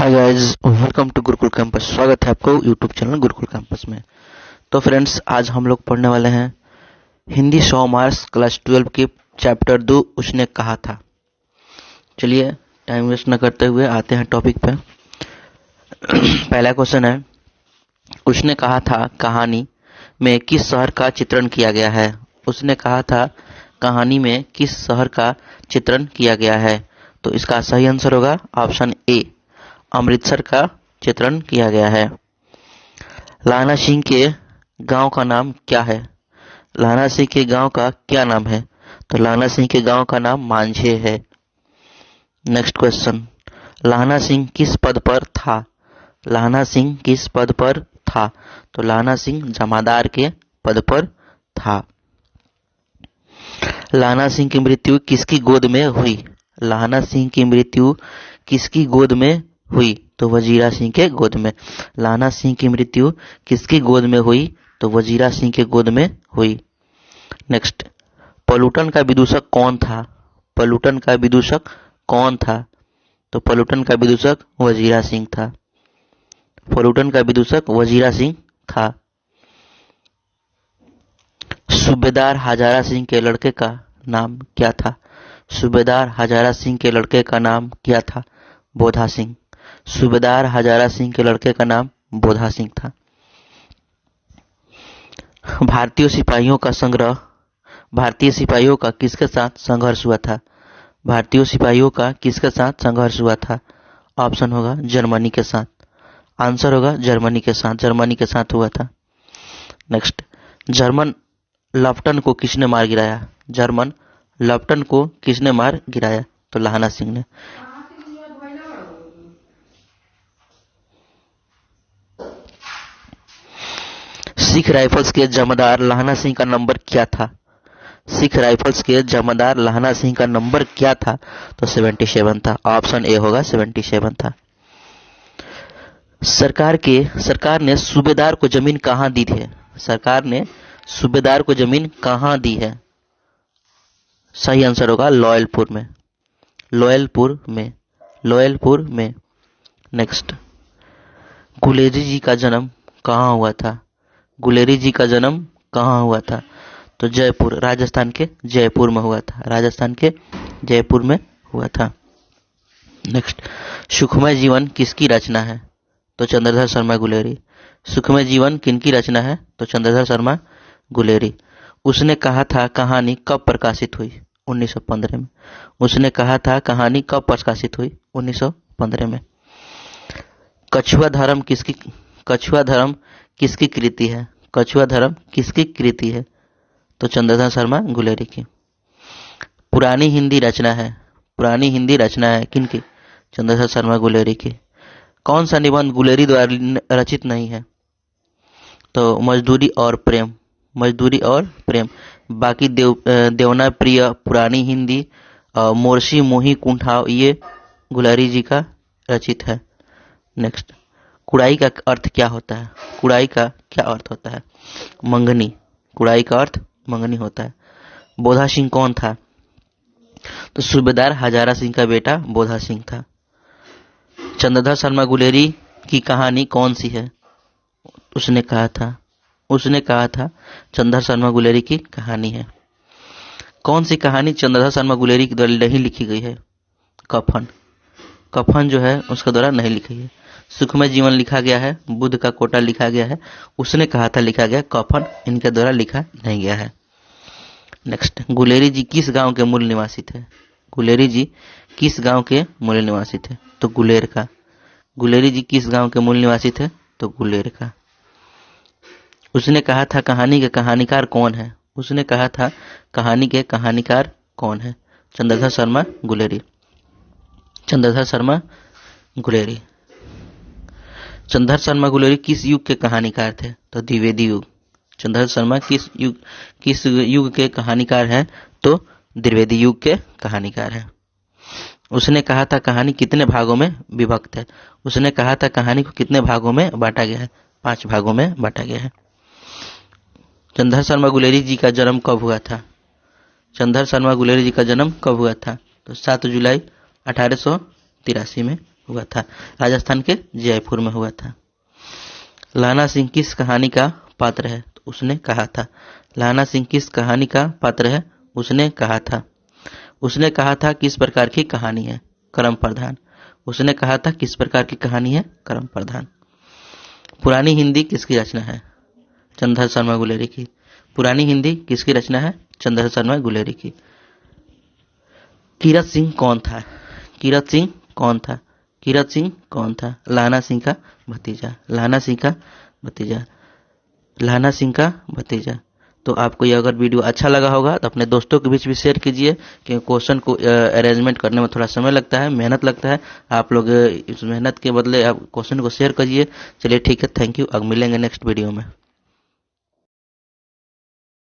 Hi guys, welcome to Gurukul campus. स्वागत है आपको यूट्यूब चैनल गुरुकुल कैंपस में। तो फ्रेंड्स, आज हम लोग पढ़ने वाले हैं हिंदी 100 मार्क्स क्लास 12 के चैप्टर 2 उसने कहा था। चलिए टाइम वेस्ट न करते हुए आते हैं टॉपिक पे। पहला क्वेश्चन है, उसने कहा था कहानी में किस शहर का चित्रण किया गया है। उसने कहा था कहानी में किस शहर का चित्रण किया गया है। तो इसका सही आंसर होगा ऑप्शन ए, अमृतसर का चित्रण किया गया है। लाना सिंह के गांव का नाम क्या है। लाना सिंह के गांव का क्या नाम है। तो लाना सिंह के गांव का नाम मांझे है। नेक्स्ट क्वेश्चन, लाना सिंह किस पद पर था। लाना सिंह किस पद पर था। तो लाना सिंह जमादार के पद पर था। लाना सिंह की मृत्यु किसकी गोद में हुई। लाना सिंह की मृत्यु किसकी गोद में हुई। तो वजीरा सिंह के गोद में। लाना सिंह की मृत्यु किसकी गोद में हुई। तो वजीरा सिंह के गोद में हुई। नेक्स्ट, पलूटन का विदूषक कौन था। पलूटन का विदूषक कौन था। तो पलूटन का विदूषक वजीरा सिंह था। पलूटन का विदूषक वजीरा सिंह था। सूबेदार हजारा सिंह के लड़के का नाम क्या था। सूबेदार हजारा सिंह के लड़के का नाम क्या था। बोधा सिंह। सूबेदार हजारा सिंह के लड़के का नाम बोधा सिंह था। भारतीय सिपाहियों का संग्रह भारतीय सिपाहियों का किसके साथ संघर्ष हुआ था। भारतीय सिपाहियों का किसके साथ संघर्ष हुआ था। ऑप्शन होगा जर्मनी के साथ। आंसर होगा जर्मनी के साथ। जर्मनी के साथ हुआ था। नेक्स्ट, जर्मन लफ्टन को किसने मार गिराया। जर्मन लफ्टन को किसने मार गिराया। तो लाना सिंह ने। सिख राइफल्स के जमादार लाना सिंह का नंबर क्या था। सिख राइफल्स के जमादार लाना सिंह का नंबर क्या था। तो 77 था। ऑप्शन ए होगा 77 था। सरकार ने सूबेदार को जमीन कहां दी है। सरकार ने सूबेदार को जमीन कहां दी है। सही आंसर होगा लॉयलपुर में। लॉयलपुर में। लॉयलपुर में। नेक्स्ट, गुलेरी जी का जन्म कहां हुआ था। गुलेरी जी का जन्म कहां हुआ था। तो जयपुर, राजस्थान के जयपुर में हुआ था। राजस्थान के जयपुर में हुआ था। नेक्स्ट, सुखमय जीवन किसकी रचना है। तो चंद्रधर शर्मा गुलेरी। सुखमय जीवन किनकी रचना है। तो चंद्रधर शर्मा गुलेरी। उसने कहा था कहानी कब प्रकाशित हुई। 1915 में। उसने कहा था कहानी कब प्रकाशित हुई। 1915 में। कछुआ धर्म किसकी कृति है। कछुआ धर्म किसकी कृति है। तो चंद्रधर शर्मा गुलेरी की। पुरानी हिंदी रचना है। पुरानी हिंदी रचना है किनकी। चंद्रधर शर्मा गुलेरी की। कौन सा निबंध गुलेरी द्वारा रचित नहीं है। तो मजदूरी और प्रेम। मजदूरी और प्रेम। बाकी देवना प्रिय, पुरानी हिंदी, मोरसी मोही कुंठाव, ये गुलेरी जी का रचित है। नेक्स्ट, कुड़ाई का अर्थ क्या होता है। कुड़ाई का क्या अर्थ होता है। मंगनी। कुड़ाई का अर्थ मंगनी होता है। बोधा सिंह कौन था। तो सूबेदार हजारा सिंह का बेटा बोधा सिंह था। चंद्रधर शर्मा गुलेरी की कहानी कौन सी है। उसने कहा था चंद्रधर शर्मा गुलेरी की कहानी है। कौन सी कहानी चंद्रधर शर्मा गुलेरी के द्वारा नहीं लिखी गई है। कफन। कफन जो है उसके द्वारा नहीं लिखी है। सुखमय जीवन लिखा गया है। बुद्ध का कोटा लिखा गया है। उसने कहा था लिखा गया। कफन इनके द्वारा लिखा नहीं गया है। नेक्स्ट, गुलेरी जी किस गांव के मूल निवासी थे। गुलेरी जी किस गांव के मूल निवासी थे। तो गुलेर का। गुलेरी जी किस गांव के मूल निवासी थे। तो गुलेर का। उसने कहा था कहानी के कहानीकार कौन है। उसने कहा था कहानी के कहानीकार कौन है। चंद्रधर शर्मा गुलेरी। चंद्रधर शर्मा गुलेरी। चंद्रधर शर्मा गुलेरी किस युग के कहानीकार थे। तो द्विवेदी युग। चंद्रधर शर्मा किस युग के कहानीकार हैं। तो द्विवेदी युग के कहानीकार हैं। उसने कहा था कहानी कितने भागों में विभक्त है। उसने कहा था कहानी को कितने भागों में बांटा गया है। 5 भागों में बांटा गया है। चंद्रधर शर्मा गुलेरी जी का जन्म कब हुआ था। चंद्रधर शर्मा गुलेरी जी का जन्म कब हुआ था। तो 7 जुलाई 1883 में हुआ था, राजस्थान के जयपुर में हुआ था। लाना सिंह किस कहानी का पात्र है? तो उसने कहा था। लाना सिंह किस कहानी का पात्र है? उसने कहा था। उसने कहा था किस प्रकार की कहानी है? कर्म प्रधान। उसने कहा था किस प्रकार की कहानी है? कर्म प्रधान। पुरानी हिंदी किसकी रचना है? चंद्रशेखर शर्मा गुलेरी की। पुरानी हिंदी किसकी रचना है? चंद्रशेखर शर्मा गुलेरी की। कीरत सिंह कौन था? कीरत सिंह कौन था? कीरत सिंह कौन था? लाना सिंह का भतीजा। लाना सिंह का भतीजा। लाना सिंह का भतीजा। तो आपको ये अगर वीडियो अच्छा लगा होगा तो अपने दोस्तों के बीच भी शेयर कीजिए, क्योंकि क्वेश्चन को अरेंजमेंट करने में थोड़ा समय लगता है, मेहनत लगता है। आप लोग इस मेहनत के बदले आप क्वेश्चन को शेयर करिए। चलिए ठीक है, थैंक यू। अब मिलेंगे नेक्स्ट वीडियो में।